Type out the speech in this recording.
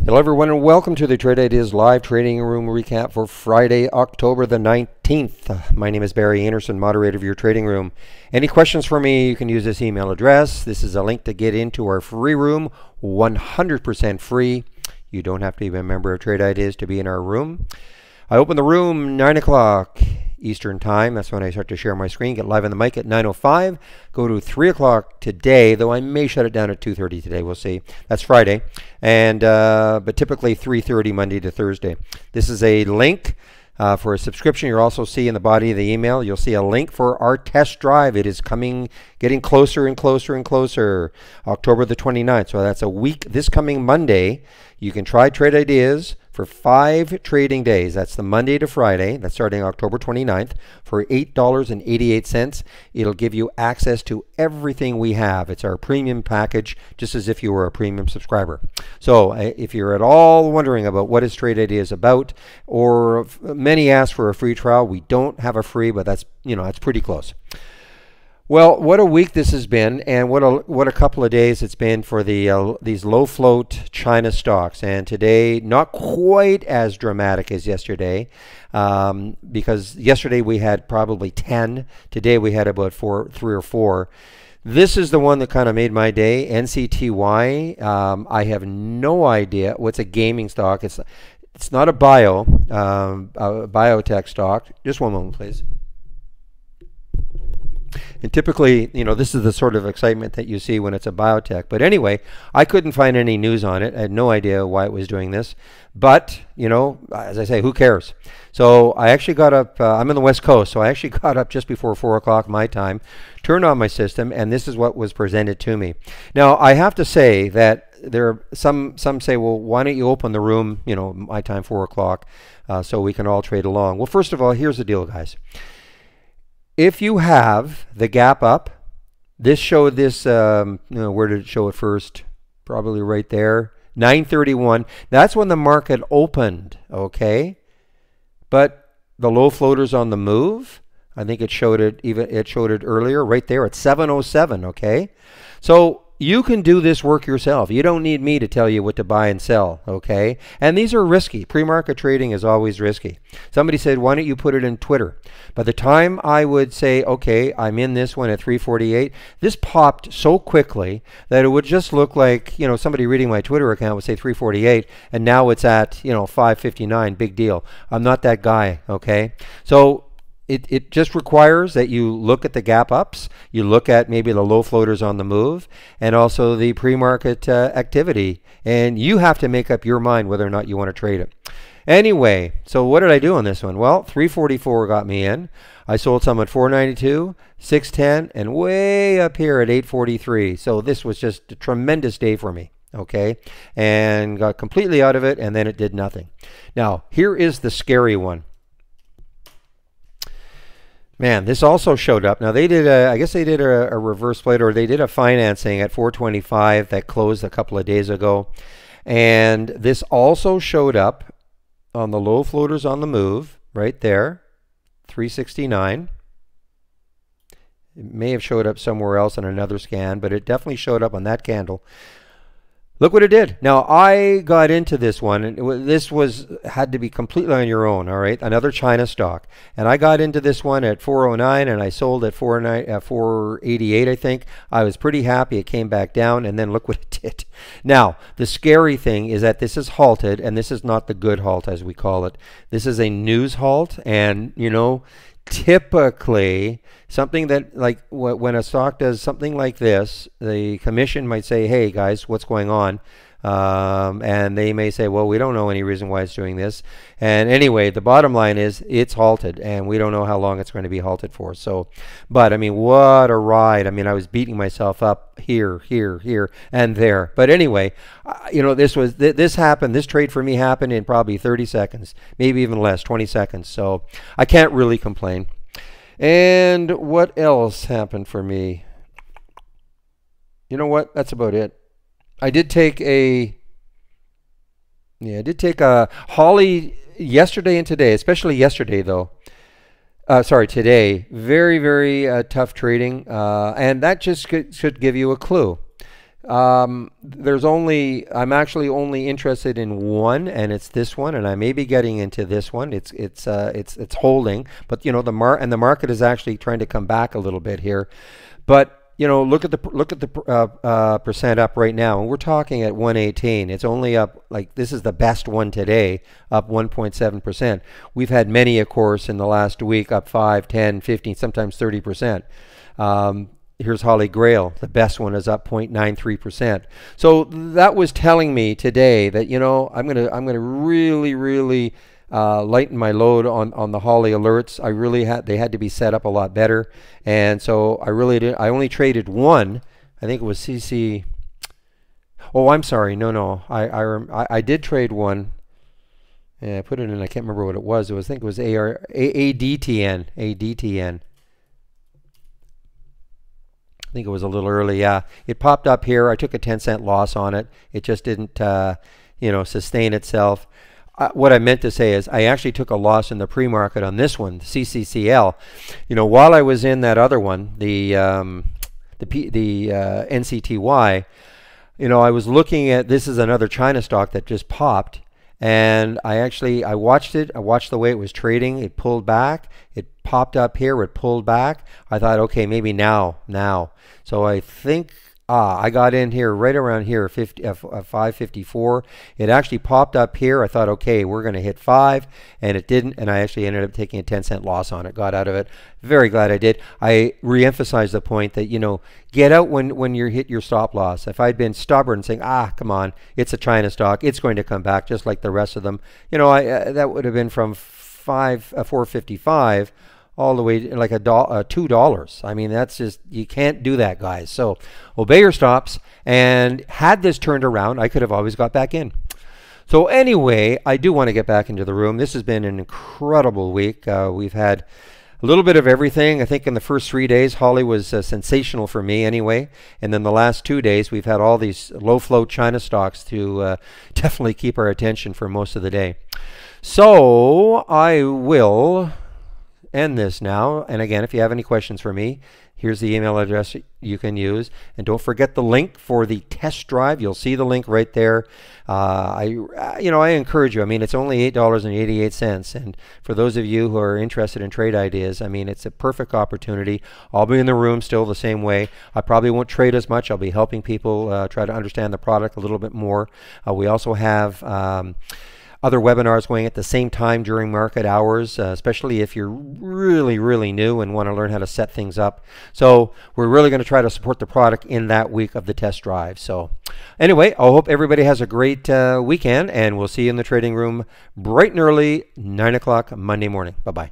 Hello everyone and welcome to the Trade Ideas live trading room recap for Friday, October the 19th. My name is Barry Anderson, moderator of your trading room. Any questions for me, you can use this email address. This is a link to get into our free room, 100% free. You don't have to be a member of Trade Ideas to be in our room. I open the room 9 o'clock Eastern time. That's when I start to share my screen. Get live on the mic at 9:05. Go to 3 o'clock today, though I may shut it down at 2:30 today. We'll see. That's Friday. And but typically 3:30 Monday to Thursday. This is a link for a subscription. You'll also see in the body of the email, you'll see a link for our test drive. It is getting closer and closer and closer. October the 29th. So that's a week. This coming Monday, you can try Trade Ideas for 5 trading days. That's the Monday to Friday. That's starting October 29th for $8.88. It'll give you access to everything we have. It's our premium package, just as if you were a premium subscriber. So if you're at all wondering about what is Trade Ideas about, or many ask for a free trial, we don't have a free, but that's, it's pretty close. Well, what a week this has been, and what a couple of days it's been for these low float China stocks. And today, not quite as dramatic as yesterday, because yesterday we had probably 10. Today we had about 3 or 4. This is the one that kind of made my day. NCTY. I have no idea. What's a gaming stock? It's not a biotech stock. Just one moment, please. And typically, this is the sort of excitement that you see when it's a biotech. But anyway, I couldn't find any news on it. I had no idea why it was doing this. But, as I say, who cares? So I actually got up, I'm in the West Coast, so I actually got up just before 4 o'clock my time, turned on my system, and this is what was presented to me. Now, I have to say that there are some say, well, why don't you open the room, my time, 4 o'clock, so we can all trade along. Well, first of all, here's the deal, guys. If you have the gap up, this showed this, where did it show it first? Probably right there, 931. That's when the market opened, okay? But the low floaters on the move, I think it showed it earlier, right there at 707, okay? So you can do this work yourself. You don't need me to tell you what to buy and sell, okay? And these are risky. Pre-market trading is always risky. Somebody said, why don't you put it in Twitter? By the time I would say, okay, I'm in this one at 348, this popped so quickly that it would just look like, somebody reading my Twitter account would say 348, and now it's at, 559, big deal. I'm not that guy, okay? So it just requires that you look at the gap ups, you look at maybe the low floaters on the move, and also the pre-market activity, and you have to make up your mind whether or not you want to trade it. Anyway, so what did I do on this one? Well, 344 got me in. I sold some at 492, 610, and way up here at 843. So this was just a tremendous day for me. Okay, and got completely out of it, and then it did nothing. Now, here is the scary one. Man, this also showed up. Now they did I guess they did a reverse split, or they did a financing at 425 that closed a couple of days ago. And this also showed up on the low floaters on the move, right there, 369. It may have showed up somewhere else in another scan, but it definitely showed up on that candle. Look what it did. Now, I got into this one, and this had to be completely on your own, all right? Another China stock. And I got into this one at 409, and I sold at 488, I think. I was pretty happy. It came back down, and then look what it did. Now, the scary thing is that this is halted, and this is not the good halt, as we call it. This is a news halt, and, typically, something that, like when a stock does something like this, the commission might say, hey guys, what's going on? And they may say, well, we don't know any reason why it's doing this. And anyway, the bottom line is it's halted, and we don't know how long it's going to be halted for. So, but I mean, what a ride. I mean, I was beating myself up here, and there. But anyway, this happened. This trade for me happened in probably 30 seconds, maybe even less, 20 seconds. So I can't really complain. And what else happened for me? You know what? That's about it. I did take a Holly yesterday and today, especially yesterday though. Today. Very, very tough trading, and that just should give you a clue. I'm actually only interested in one, and it's this one, and I may be getting into this one. It's holding, but you know the market is actually trying to come back a little bit here. But you know, look at the percent up right now, and we're talking at 118. It's only up, like, this is the best one today, up 1.7%. We've had many, of course, in the last week up 5, 10, 15, sometimes 30%. Here's Holly Grail. The best one is up 0.93%. So that was telling me today that, you know, I'm gonna really lighten my load on the Holly alerts. They had to be set up a lot better, and so I only traded one. I think it was CC. Oh, I'm sorry. No. I did trade one. Yeah, I put it in. I can't remember what it was. I think it was ADTN. ADTN. I think it was a little early. Yeah, it popped up here. I took a 10-cent loss on it. It just didn't, you know, sustain itself. What I meant to say is I actually took a loss in the pre-market on this one, the CCCL. You know, while I was in that other one, the NCTY, you know, I was looking at, this is another China stock that just popped, and I watched it. I watched the way it was trading. It pulled back. It popped up here. It pulled back. I thought, okay, maybe now. So I think I got in here right around here, 554. It actually popped up here. I thought, okay, we're going to hit 5, and it didn't, and I actually ended up taking a 10-cent loss on it. Got out of it. Very glad I did. I re-emphasized the point that, you know, get out when you hit your stop loss. If I'd been stubborn saying, come on, it's a China stock, it's going to come back just like the rest of them, you know, that would have been from 455 all the way like $2. I mean, that's just, you can't do that, guys. So obey your stops, and had this turned around, I could have always got back in. So anyway, I do want to get back into the room. This has been an incredible week. We've had a little bit of everything. I think in the first 3 days, Holly was sensational for me anyway. And then the last 2 days, we've had all these low float China stocks to definitely keep our attention for most of the day. So I will end this now. And again, if you have any questions for me, here's the email address you can use. And don't forget the link for the test drive. You'll see the link right there. I encourage you. I mean, it's only $8.88. And for those of you who are interested in trade ideas, I mean, it's a perfect opportunity. I'll be in the room still the same way. I probably won't trade as much. I'll be helping people try to understand the product a little bit more. We also have other webinars going at the same time during market hours, especially if you're really new and want to learn how to set things up. So we're really going to try to support the product in that week of the test drive. So anyway, I hope everybody has a great weekend, and we'll see you in the trading room bright and early, 9 o'clock Monday morning. Bye-bye.